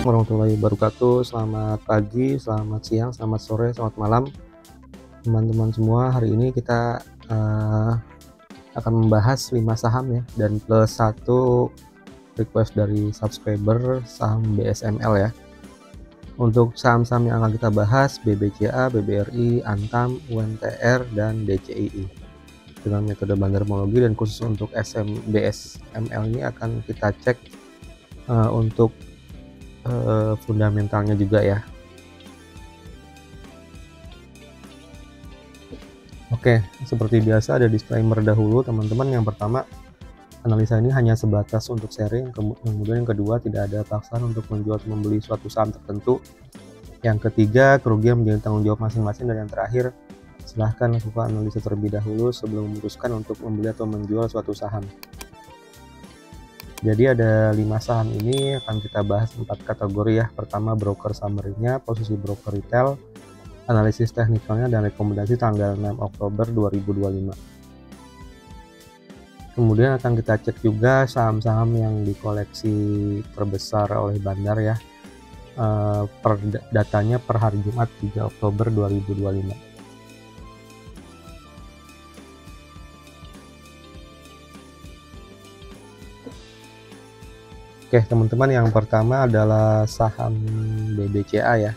warahmatullahi wabarakatuh. Selamat pagi, selamat siang, selamat sore, selamat malam teman-teman semua. Hari ini kita akan membahas 5 saham ya, dan plus 1 request dari subscriber saham BSML ya. Untuk saham-saham yang akan kita bahas BBCA, BBRI, Antam, UNTR, dan DCII dengan metode bandarmologi, dan khusus untuk BSML ini akan kita cek untuk fundamentalnya juga ya. Oke, seperti biasa ada disclaimer dahulu teman-teman. Yang pertama, analisa ini hanya sebatas untuk sharing. Kemudian yang kedua, tidak ada paksaan untuk menjual atau membeli suatu saham tertentu. Yang ketiga, kerugian menjadi tanggung jawab masing-masing. Dan yang terakhir, silahkan lakukan analisa terlebih dahulu sebelum memutuskan untuk membeli atau menjual suatu saham. Jadi ada 5 saham ini akan kita bahas 4 kategori ya. Pertama, broker summary-nya, posisi broker retail, analisis teknikalnya, dan rekomendasi tanggal 6 Oktober 2025. Kemudian akan kita cek juga saham-saham yang dikoleksi terbesar oleh Bandar ya. Datanya per hari Jumat 3 Oktober 2025. Oke teman-teman, yang pertama adalah saham BBCA ya.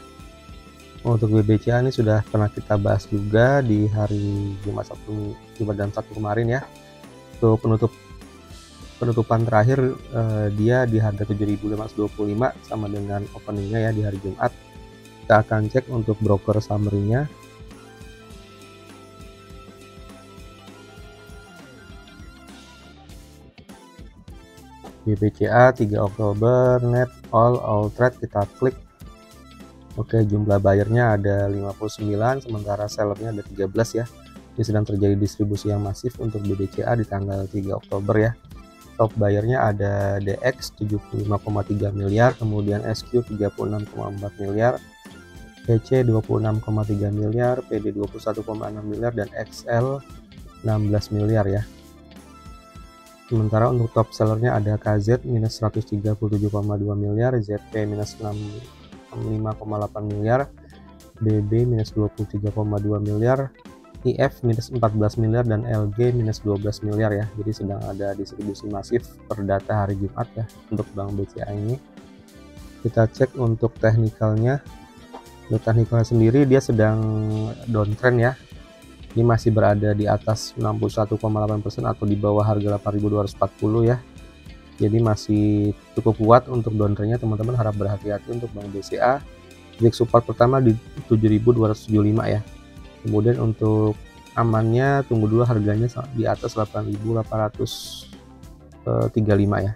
Untuk BBCA ini sudah pernah kita bahas juga di hari Jumat dan Sabtu kemarin ya. Untuk penutupan terakhir dia di harga 7.525 sama dengan openingnya ya di hari Jumat. Kita akan cek untuk broker summary-nya. BBCA 3 Oktober net all trade, kita klik. Oke, jumlah buyernya ada 59, sementara sellernya ada 13 ya. Ini sedang terjadi distribusi yang masif untuk BBCA di tanggal 3 Oktober ya. Top buyernya ada DX 75,3 miliar, kemudian SQ 36,4 miliar, PC 26,3 miliar, PD 21,6 miliar, dan XL 16 miliar ya. Sementara untuk top sellernya ada KZ minus 137,2 miliar, ZP minus 65,8 miliar, BB minus 23,2 miliar, IF minus 14 miliar, dan LG minus 12 miliar ya. Jadi sedang ada distribusi masif per data hari Jumat ya untuk Bank BCA ini. Kita cek untuk teknikalnya. Untuk teknikalnya sendiri dia sedang downtrend ya. Ini masih berada di atas 61,8% atau di bawah harga 8.240 ya. Jadi masih cukup kuat untuk downtrendnya, teman-teman harap berhati-hati untuk Bank BCA. Titik support pertama di 7.275 ya. Kemudian untuk amannya tunggu dulu harganya di atas 8.835 ya.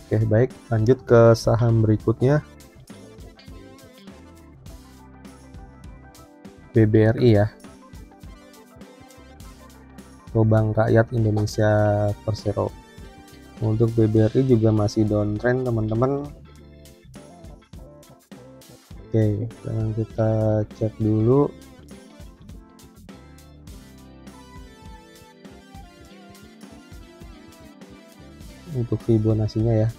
Oke, baik, lanjut ke saham berikutnya. BBRI ya. Bank Rakyat Indonesia Persero. Untuk BBRI juga masih downtrend teman-teman. Oke, sekarang kita cek dulu. Untuk Fibonacci-nya ya.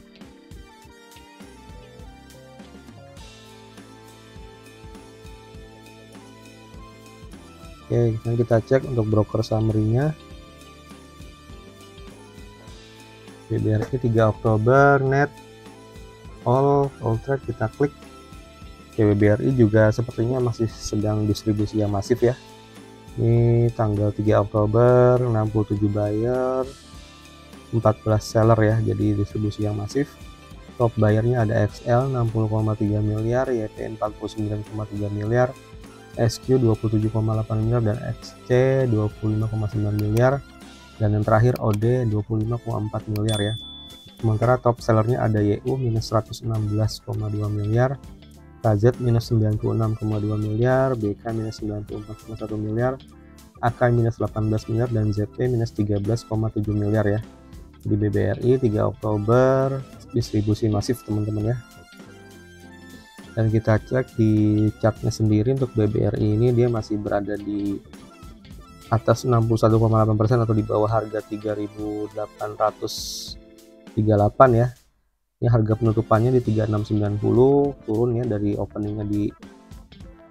Oke, sekarang kita cek untuk broker summary-nya. BBRI 3 Oktober net all trade, kita klik. Oke, BBRI juga sepertinya masih sedang distribusi yang masif ya. Ini tanggal 3 Oktober 67 buyer, 14 seller ya, jadi distribusi yang masif. Top buyernya ada XL 60,3 miliar, YP 49,3 miliar, SQ 27,8 miliar, dan XC 25,9 miliar, dan yang terakhir OD 25,4 miliar ya. Sementara top sellernya ada YU minus 116,2 miliar, KZ minus 96,2 miliar, BK minus 94,1 miliar, AK minus 18 miliar, dan ZP minus 13,7 miliar ya. Di BBRI 3 Oktober distribusi masif teman-teman ya. Dan kita cek di chartnya sendiri untuk BBRI ini dia masih berada di atas 61,8% atau di bawah harga 3.838 ya. Ini harga penutupannya di 3690, turun ya dari openingnya di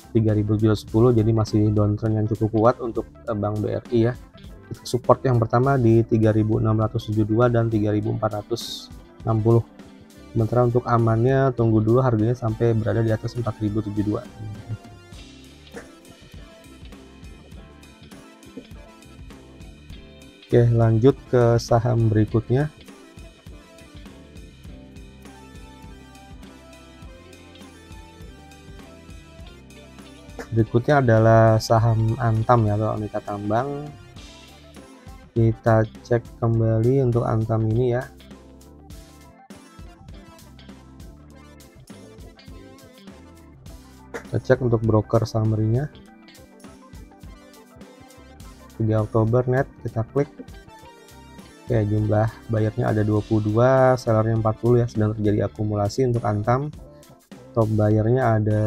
3710, jadi masih downtrend yang cukup kuat untuk Bank BRI ya. Support yang pertama di 3672 dan 3460. Sementara untuk amannya tunggu dulu harganya sampai berada di atas 4072. Oke, lanjut ke saham berikutnya. Berikutnya adalah saham Antam ya, atau Aneka Tambang. Kita cek kembali untuk Antam ini ya. Kita cek untuk broker summary-nya. 3 Oktober net, kita klik. Oke, jumlah bayarnya ada 22, sellernya 40 ya, sedang terjadi akumulasi untuk Antam. Top bayarnya ada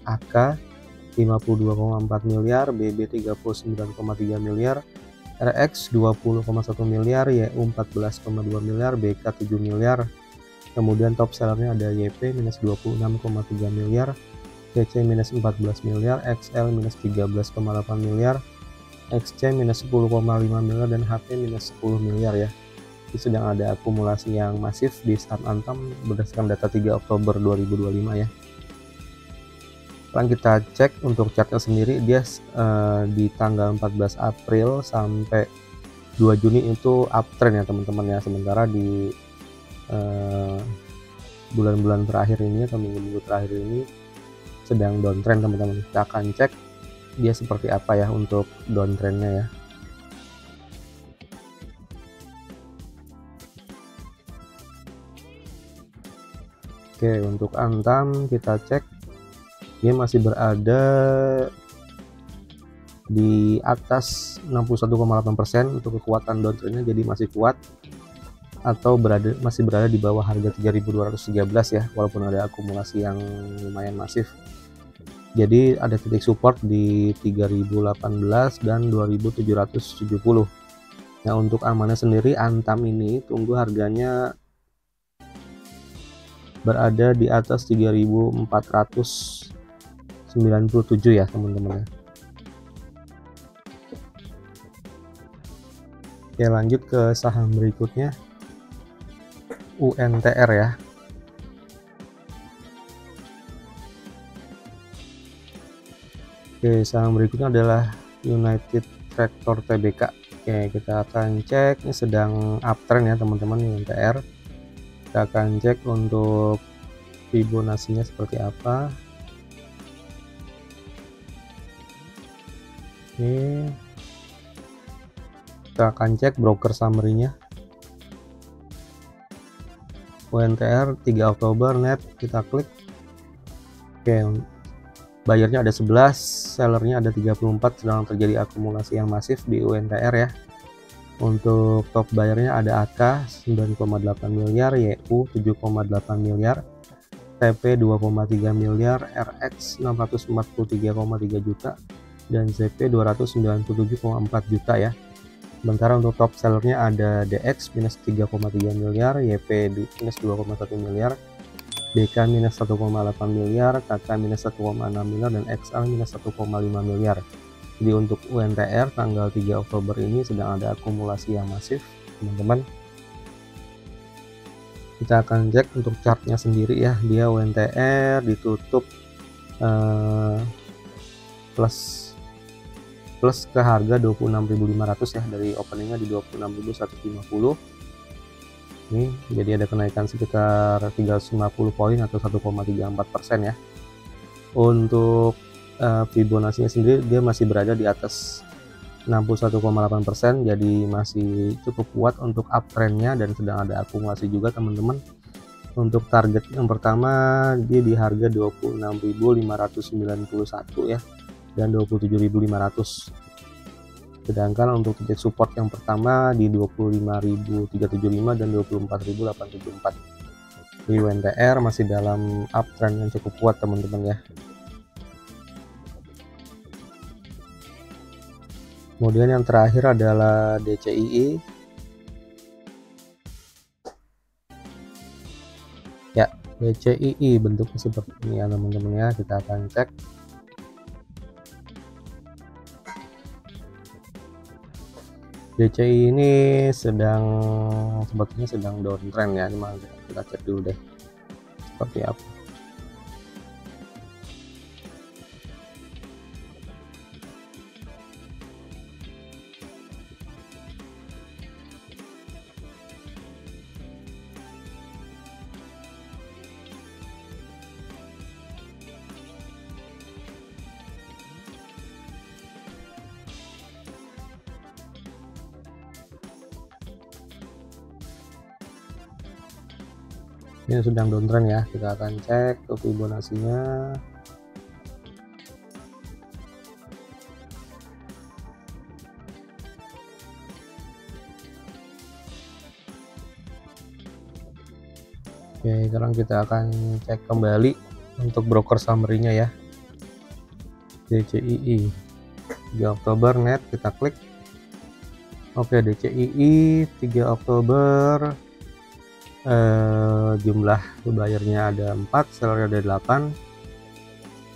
AK 52,4 miliar, BB 39,3 miliar, RX 20,1 miliar, YU 14,2 miliar, BK 7 miliar. Kemudian top sellernya ada YP minus 26,3 miliar, CC minus 14 miliar, XL minus 13,8 miliar, XC minus 10,5 miliar, dan HP minus 10 miliar ya. Ini sedang ada akumulasi yang masif di saham Antam berdasarkan data 3 Oktober 2025 ya. Sekarang kita cek untuk chartnya sendiri, dia di tanggal 14 April sampai 2 Juni itu uptrend ya teman-teman ya. Sementara di bulan-bulan terakhir ini atau minggu-minggu terakhir ini sedang downtrend teman-teman. Kita akan cek dia seperti apa ya untuk downtrendnya ya. Oke, untuk Antam kita cek dia masih berada di atas 61,8% untuk kekuatan downtrendnya, jadi masih kuat, atau masih berada di bawah harga 3213 ya, walaupun ada akumulasi yang lumayan masif. Jadi ada titik support di 3018 dan 2770. Nah, untuk amannya sendiri Antam ini tunggu harganya berada di atas 3497 ya teman-teman ya. Oke, lanjut ke saham berikutnya, UNTR ya. Oke, saham berikutnya adalah United Tractor Tbk. Oke, kita akan cek, ini sedang uptrend ya teman-teman UNTR. Kita akan cek untuk Fibonacci-nya seperti apa. Oke, kita akan cek broker summary-nya. UNTR 3 Oktober net, kita klik. Oke, bayarnya ada 11, sellernya ada 34, sedang terjadi akumulasi yang masif di UNTR ya. Untuk top bayarnya ada AK 9,8 miliar, YU 7,8 miliar, TP 2,3 miliar, RX 643,3 juta, dan CP 297,4 juta ya. Sementara untuk top sellernya ada DX minus 3,3 miliar, YP minus 2,1 miliar, BK minus 1,8 miliar, KK minus 1,6 miliar, dan XL minus 1,5 miliar. Jadi untuk UNTR tanggal 3 Oktober ini sedang ada akumulasi yang masif teman-teman. Kita akan cek untuk chartnya sendiri ya. Dia UNTR ditutup plus ke harga 26.500 ya, dari openingnya di 26.150. Ini jadi ada kenaikan sekitar 350 poin atau 1,34% ya. Untuk Fibonacci-nya sendiri dia masih berada di atas 61,8%, jadi masih cukup kuat untuk uptrendnya dan sedang ada akumulasi juga teman-teman. Untuk target yang pertama dia di harga 26.591 ya, dan 27.500. Sedangkan untuk titik support yang pertama di 25.375 dan 24.874. Di UNTR masih dalam uptrend yang cukup kuat teman-teman ya. Kemudian yang terakhir adalah DCII. DCII bentuknya seperti ini ya teman-teman ya. Kita akan cek. DCI ini sepertinya sedang downtrend ya. Cuma kita cek dulu deh seperti apa. Ini sedang downtrend ya. Kita akan cek ke Fibonacci-nya. Oke, sekarang kita akan cek kembali untuk broker summary-nya ya. DCII 3 Oktober net, kita klik. Oke, DCII 3 Oktober jumlah bayarnya ada 4, sellernya ada 8,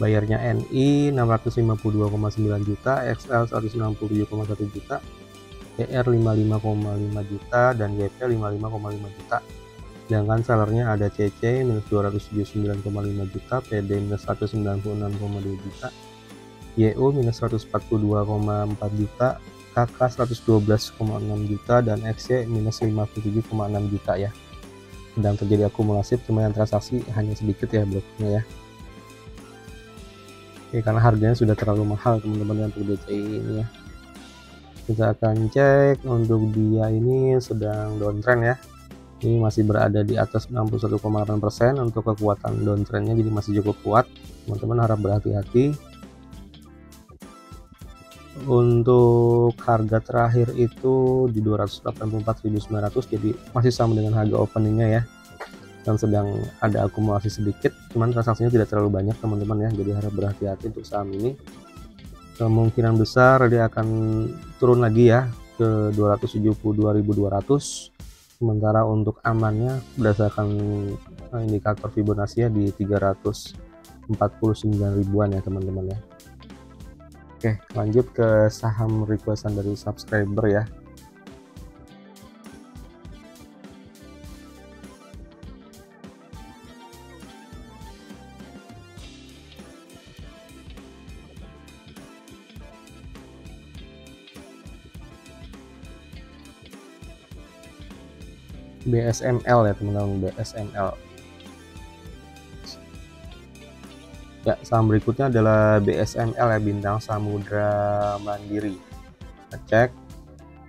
bayarnya NI 652,9 juta, XL 167,1 juta, TR 55,5 juta, dan YP 55,5 juta. Sedangkan sellernya ada CC minus 279,5 juta, PD minus 196,2 juta, YU minus 142,4 juta, KK 112,6 juta, dan XY minus 57,6 juta ya. Sedang terjadi akumulasi, cuma yang transaksi hanya sedikit ya bloknya ya. Oke, karena harganya sudah terlalu mahal teman-teman untuk DCI ini ya. Kita akan cek untuk dia ini sedang downtrend ya. Ini masih berada di atas 61,8% untuk kekuatan downtrendnya, jadi masih cukup kuat. Teman-teman harap berhati-hati. Untuk harga terakhir itu di 284.900, jadi masih sama dengan harga openingnya ya, dan sedang ada akumulasi sedikit, cuman transaksinya tidak terlalu banyak teman-teman ya, jadi harap berhati-hati untuk saham ini. Kemungkinan besar dia akan turun lagi ya ke 272.200, sementara untuk amannya berdasarkan indikator Fibonacci ya di 349 ribuan ya teman-teman ya. Oke, lanjut ke saham requestan dari subscriber ya. BSML ya teman-teman, BSML. Ya, saham berikutnya adalah BSML ya, Bintang Samudra Mandiri. Kita cek,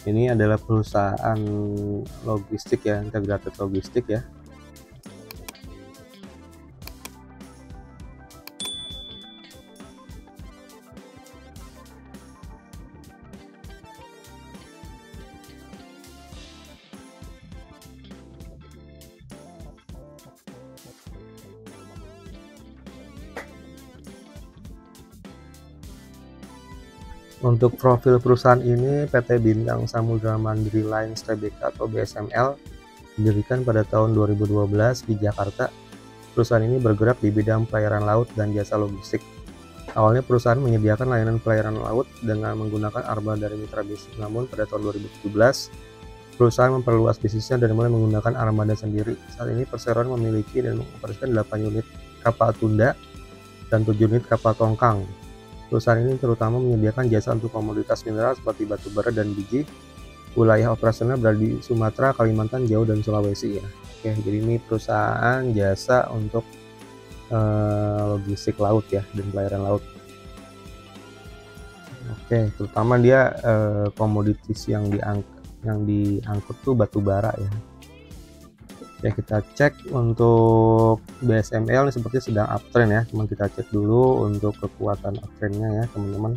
ini adalah perusahaan logistik ya, integrated logistik ya. Untuk profil perusahaan ini, PT Bintang Samudra Mandiri Lines Tbk atau BSML didirikan pada tahun 2012 di Jakarta. Perusahaan ini bergerak di bidang pelayaran laut dan jasa logistik. Awalnya perusahaan menyediakan layanan pelayaran laut dengan menggunakan armada dari mitra bisnis, namun pada tahun 2017 perusahaan memperluas bisnisnya dan mulai menggunakan armada sendiri. Saat ini perseroan memiliki dan mengoperasikan 8 unit kapal tunda dan 7 unit kapal tongkang. Perusahaan ini terutama menyediakan jasa untuk komoditas mineral seperti batu bara dan biji. Wilayah operasional berada di Sumatera, Kalimantan, Jawa, dan Sulawesi ya. Oke, jadi ini perusahaan jasa untuk logistik laut ya dan pelayaran laut. Oke, terutama dia komoditas yang diangkut tuh batu bara ya. Ya, kita cek untuk BSML ini seperti sedang uptrend ya, cuman kita cek dulu untuk kekuatan uptrendnya ya teman-teman.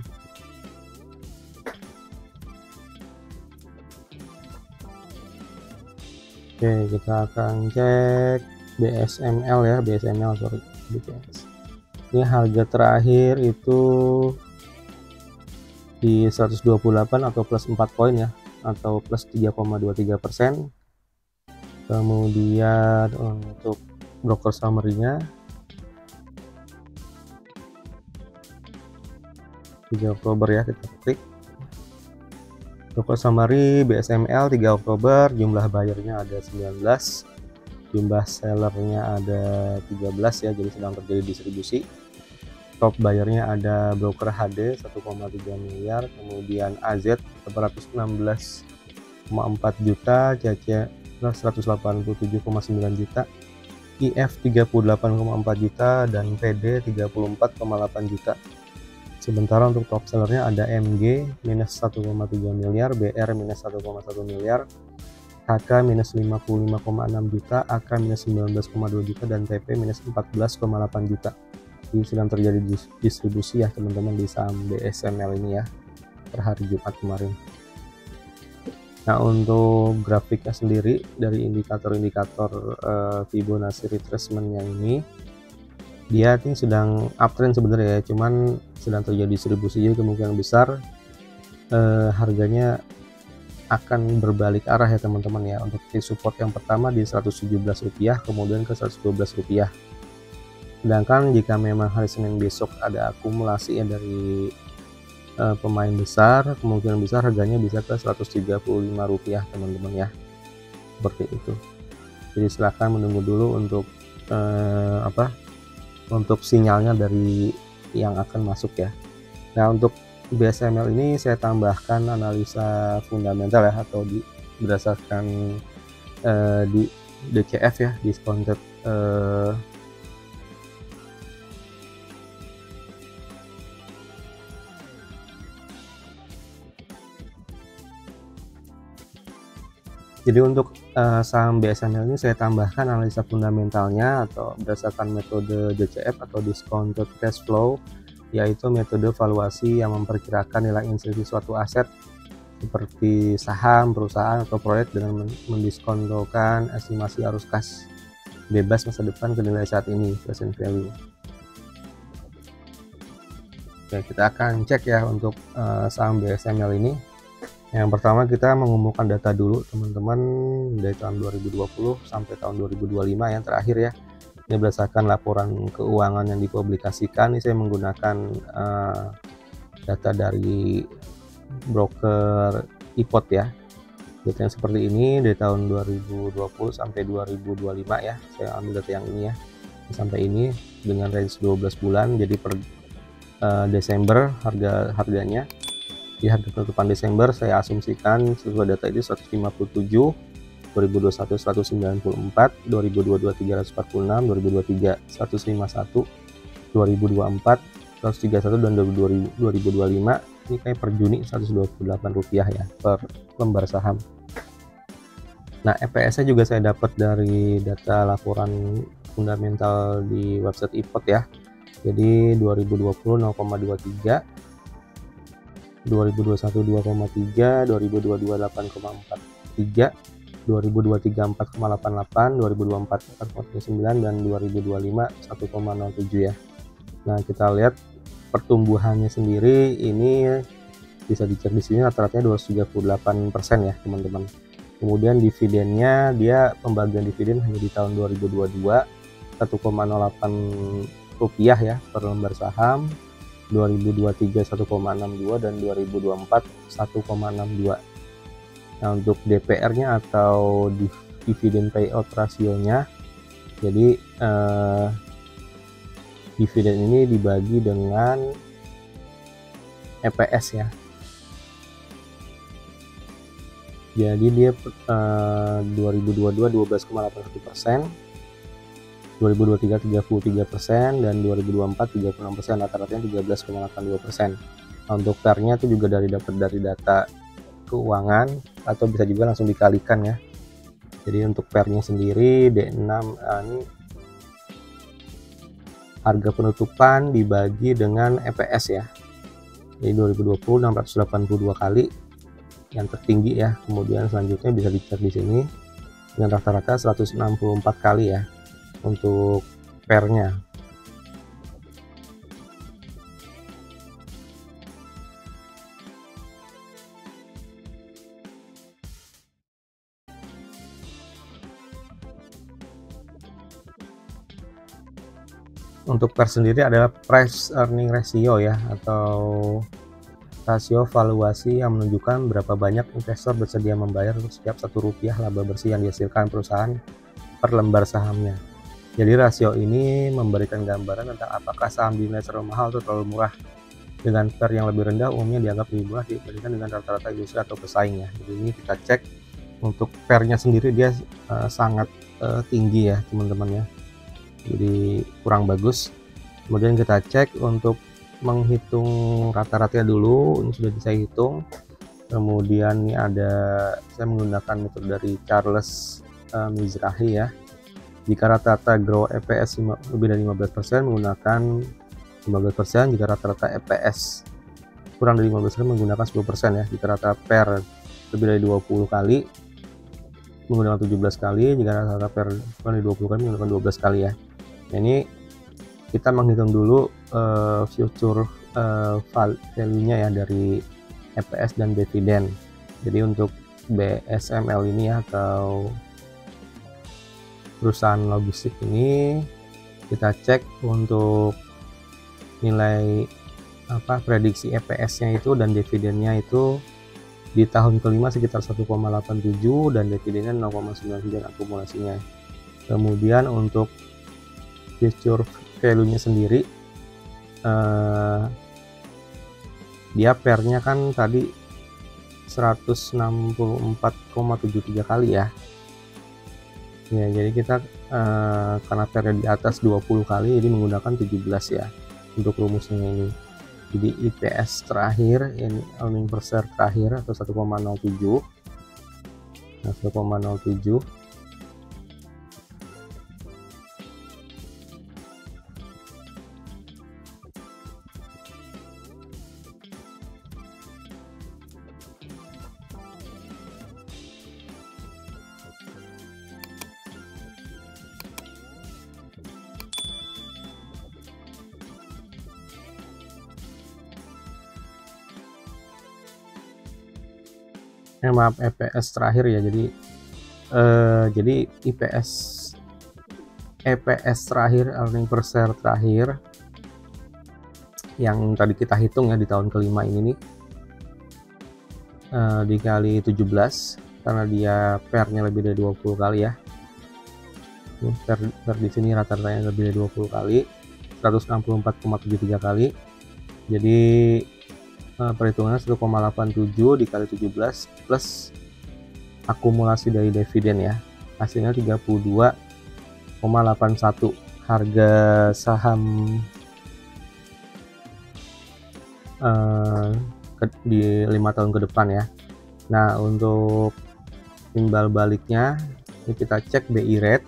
Oke, kita akan cek BSML ya, BSML sorry, ini harga terakhir itu di 128 atau plus 4 poin ya, atau plus 3,23%. Kemudian untuk broker summary-nya 3 Oktober ya, kita klik broker summary BSML 3 Oktober, jumlah bayarnya ada 19, jumlah sellernya ada 13 ya, jadi sedang terjadi distribusi. Top bayarnya ada broker HD 1,3 miliar, kemudian AZ 416,4 juta, CC 187,9 juta, IF 38,4 juta, dan PD 34,8 juta. Sementara untuk top sellernya ada MG minus 1,3 miliar, BR minus 1,1 miliar, HK minus 55,6 juta, AK minus 19,2 juta, dan TP minus 14,8 juta. Jadi sedang terjadi distribusi ya teman-teman di saham BSML ini ya per hari Jumat kemarin. Nah, untuk grafiknya sendiri dari indikator-indikator Fibonacci retracement-nya ini, dia ini sedang uptrend sebenarnya ya, cuman sedang terjadi distribusi, jadi kemungkinan besar harganya akan berbalik arah ya teman-teman ya. Untuk support yang pertama di Rp117, kemudian ke Rp112. Sedangkan jika memang hari Senin besok ada akumulasi ya dari pemain besar, kemungkinan besar harganya bisa ke Rp135 teman-teman ya, seperti itu. Jadi silahkan menunggu dulu untuk untuk sinyalnya dari yang akan masuk ya. Nah, untuk BSML ini saya tambahkan analisa fundamental ya, atau berdasarkan di DCF ya, discounted jadi untuk saham BSML ini saya tambahkan analisa fundamentalnya atau berdasarkan metode DCF atau discounted cash flow, yaitu metode valuasi yang memperkirakan nilai intrinsik suatu aset seperti saham, perusahaan, atau proyek dengan mendiskontokan estimasi arus kas bebas masa depan ke nilai saat ini, present value. Oke, kita akan cek ya untuk saham BSML ini. Yang pertama kita mengumpulkan data dulu teman-teman dari tahun 2020 sampai tahun 2025 yang terakhir ya. Ini berdasarkan laporan keuangan yang dipublikasikan. Ini saya menggunakan data dari broker IPOT ya. Data yang seperti ini dari tahun 2020 sampai 2025 ya. Saya ambil data yang ini ya. Sampai ini dengan range 12 bulan. Jadi per Desember harganya di harga penutupan Desember saya asumsikan sesuai data ini 157, 2021 194, 2022 346, 2023 151, 2024 131, dan 2025 ini kayak per Juni Rp128 ya per lembar saham. Nah, EPS nya juga saya dapat dari data laporan fundamental di website IPOT ya. Jadi 2020 0,23, 2021 2,3, 2022 8,43, 2023 4,88, 2024 4,9, dan 2025 1,07 ya. Nah, kita lihat pertumbuhannya sendiri ini bisa dicek di sini rata-ratanya 238% ya teman-teman. Kemudian dividennya, dia pembagian dividen hanya di tahun 2022 1,08 rupiah ya per lembar saham, 2023 1,62, dan 2024 1,62. Nah, untuk DPR-nya atau dividen payout rasionya, jadi dividen ini dibagi dengan EPS ya. Jadi dia 2022 12,81%, 2023 33%, dan 2024 36%, rata-ratanya 13,82%. Nah, untuk PER-nya itu juga dapat dari data keuangan atau bisa juga langsung dikalikan ya. Jadi untuk PER-nya sendiri D6 ini harga penutupan dibagi dengan EPS ya. Jadi 2020 682 kali yang tertinggi ya. Kemudian selanjutnya bisa dicek di sini dengan rata-rata 164 kali ya untuk PER-nya. Untuk PER sendiri adalah price earning ratio ya, atau rasio valuasi yang menunjukkan berapa banyak investor bersedia membayar untuk setiap Rp1 laba bersih yang dihasilkan perusahaan per lembar sahamnya. Jadi rasio ini memberikan gambaran tentang apakah saham dinilai terlalu mahal atau terlalu murah. Dengan PER yang lebih rendah umumnya dianggap lebih murah dibandingkan dengan rata-rata industri atau pesaingnya. Jadi ini kita cek untuk PER-nya sendiri dia sangat tinggi ya teman-teman ya. Jadi kurang bagus. Kemudian kita cek untuk menghitung rata-ratanya dulu, ini sudah saya hitung. Kemudian ini ada, saya menggunakan metode dari Charles Mizrahi ya. Jika rata-rata grow EPS lebih dari 15% menggunakan 15%, jika rata-rata EPS kurang dari 15% menggunakan 10% ya. Jika rata PER lebih dari 20 kali menggunakan 17 kali, jika rata-rata PER kurang dari 20 kali menggunakan 12 kali ya. Nah, ini kita menghitung dulu future value-nya ya dari EPS dan dividen. Jadi untuk BSML ini ya, atau perusahaan logistik ini, kita cek untuk nilai prediksi EPS-nya itu dan dividennya itu di tahun kelima sekitar 1,87 dan dividennya 0,99 akumulasinya. Kemudian untuk future value-nya sendiri, dia PER-nya kan tadi 164,73 kali ya. Ya, jadi kita karena PER-nya di atas 20 kali jadi menggunakan 17 ya untuk rumusnya ini. Jadi IPS terakhir ini, earning per share terakhir, atau 1,07. Nah, 1,07 maaf, EPS terakhir ya. Jadi EPS terakhir, earning per share terakhir yang tadi kita hitung ya di tahun kelima ini nih, dikali 17 karena dia PER-nya lebih dari 20 kali ya. Ini PER di sini rata-ratanya lebih dari 20 kali, 164,73 kali. Jadi perhitungannya 1,87 dikali 17 plus akumulasi dari dividen ya, hasilnya 32,81 harga saham di 5 tahun ke depan ya. Nah, untuk timbal baliknya ini kita cek BI rate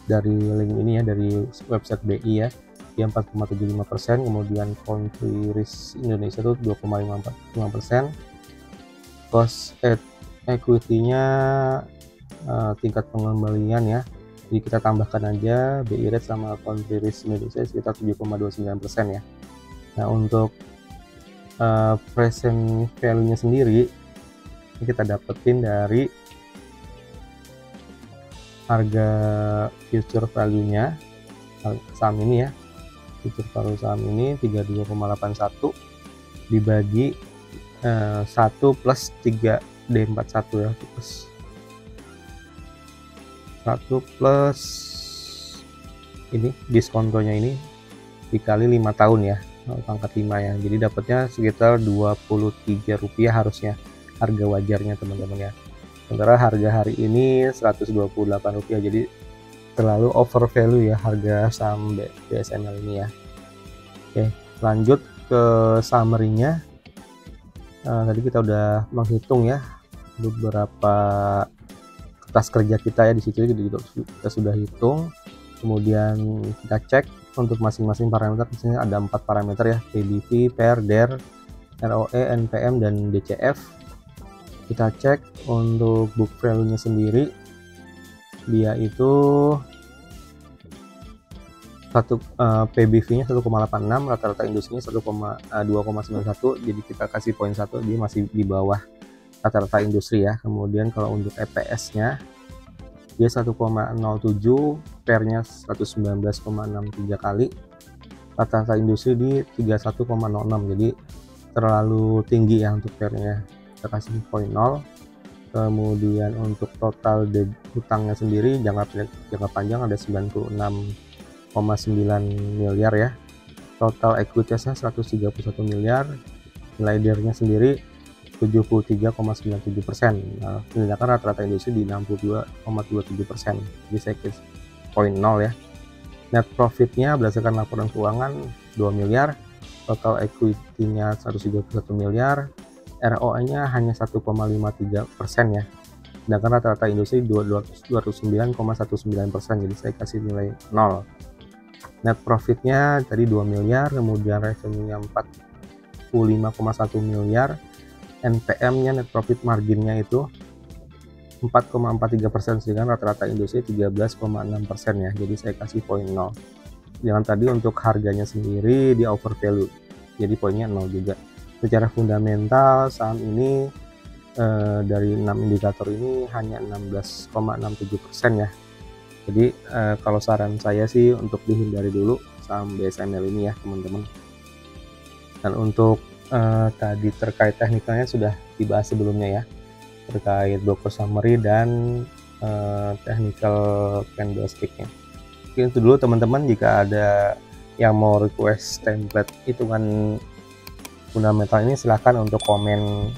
dari link ini ya, dari website BI ya, dia 4,75%, kemudian country risk Indonesia itu 2,55%, cost equity-nya tingkat pengembalian ya, jadi kita tambahkan aja BI rate sama country risk Indonesia sekitar 7,29% ya. Nah, untuk present value-nya sendiri ini kita dapetin dari harga future value-nya saham ini ya, future value saham ini 32,81 dibagi 1 plus 3D41 ya, plus 1 plus ini diskontonya ini dikali 5 tahun ya, pangkat 5 ya, jadi dapatnya sekitar Rp23 harusnya harga wajarnya teman-teman ya. Sementara harga hari ini Rp128, jadi terlalu over value ya harga saham BSML ini ya. Oke, lanjut ke summary-nya. Tadi kita udah menghitung ya beberapa kertas kerja kita ya, di situ kita sudah hitung. Kemudian kita cek untuk masing-masing parameter, misalnya ada 4 parameter ya, PBV, PER, DER, ROE, NPM, dan DCF. Kita cek untuk book value-nya sendiri, dia itu PBV-nya 1,86, rata-rata industrinya 2,91, jadi kita kasih poin 1, dia masih di bawah rata-rata industri ya. Kemudian kalau untuk EPS-nya dia 1,07, PER-nya 119,63 kali, rata-rata industri di 31,06, jadi terlalu tinggi ya untuk PR-nya. Kita kasih 0. Kemudian untuk total hutangnya sendiri jangka panjang ada 96,9 miliar ya. Total equity-nya 131 miliar. Nilai DER-nya sendiri 73,97%. Nah, sedangkan rata-rata industri di 62,27%. Jadi saya kasih 0 ya. Net profit-nya berdasarkan laporan keuangan 2 miliar. Total equity-nya 131 miliar. ROE-nya hanya 1,53% ya. Sedangkan rata-rata industri 209,19%. Jadi saya kasih nilai 0. Net profit-nya tadi 2 miliar, kemudian revenue-nya 45,1 miliar. NPM-nya, net profit margin-nya itu 4,43%, sedangkan rata-rata industri 13,6% ya. Jadi saya kasih poin 0. Jangan tadi untuk harganya sendiri di overvalue, jadi poinnya 0 juga. Secara fundamental saham ini dari 6 indikator ini hanya 16,67% ya. Jadi kalau saran saya sih untuk dihindari dulu saham BSML ini ya teman-teman. Dan untuk tadi terkait teknikalnya sudah dibahas sebelumnya ya, terkait broker summary dan technical candlestick-nya. Mungkin itu dulu teman-teman. Jika ada yang mau request template hitungan fundamental ini, silahkan untuk komen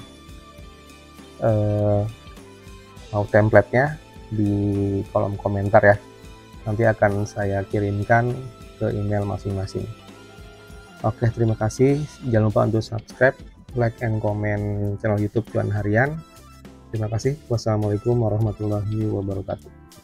mau template-nya di kolom komentar ya. Nanti akan saya kirimkan ke email masing-masing. Oke, terima kasih. Jangan lupa untuk subscribe, like, and comment channel YouTube Cuan Harian. Terima kasih. Wassalamualaikum warahmatullahi wabarakatuh.